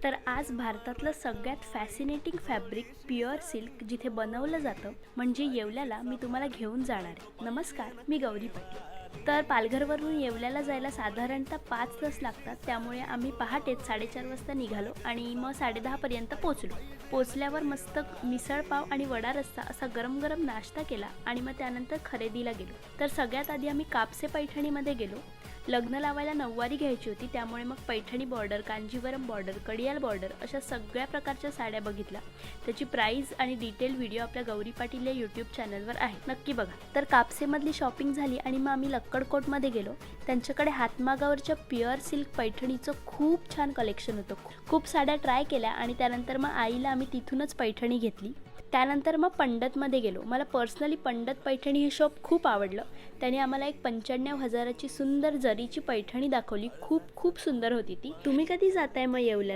तर आज भारतातलं सगळ्यात फॅसिनेटिंग फॅब्रिक प्युअर सिल्क जिथे बनवलं जातं म्हणजे येवल्याला मी तुम्हाला घेऊन जाणार आहे। नमस्कार, मी गौरी पाटील। तर पालघरवरून येवल्याला जायला साधारणतः 5 तास लागतात, त्यामुळे आम्ही पहाटेच 4:30 वाजता निघालो आणि मग 10:30 पर्यंत पोहोचलो। पोहोचल्यावर मस्त मिसळपाव आणि वडा रस्सा असा गरम गरम नाश्ता केला आणि मग त्यानंतर खरेदीला गेलो। तर सगळ्यात आधी आम्ही कापसे पैठणीमध्ये गेलो। लग्न लावायला नऊवारी घ्यायची होती, त्यामुळे मग Paithani border, Kanjivaram border, Kadiyal border अशा सगळ्या प्रकारच्या साड्या बघितल्या। त्याची प्राइस आणि डिटेल व्हिडिओ आपल्या गौरी पाटील या यूट्यूब चॅनलवर आहे, नक्की बघा। तर कापसेमधली शॉपिंग झाली आणि मग आम्ही लक्कडकोटमध्ये गेलो। त्यांच्याकडे हातमागावरच्या प्युअर सिल्क पैठणीचं खूप छान कलेक्शन होतं। खूप साड्या ट्राय केल्या आणि त्यानंतर मग आईला आम्ही तिथूनच पैठणी घेतली। त्यानंतर मग पंडतमध्ये गेलो। मला पर्सनली पंडत पैठणी हे शॉप खूप आवडलं। त्याने आम्हाला एक 95,000ची सुंदर जरीची पैठणी दाखवली। खूप सुंदर होती ती। तुम्ही कधी जाताय मग येवल्याला?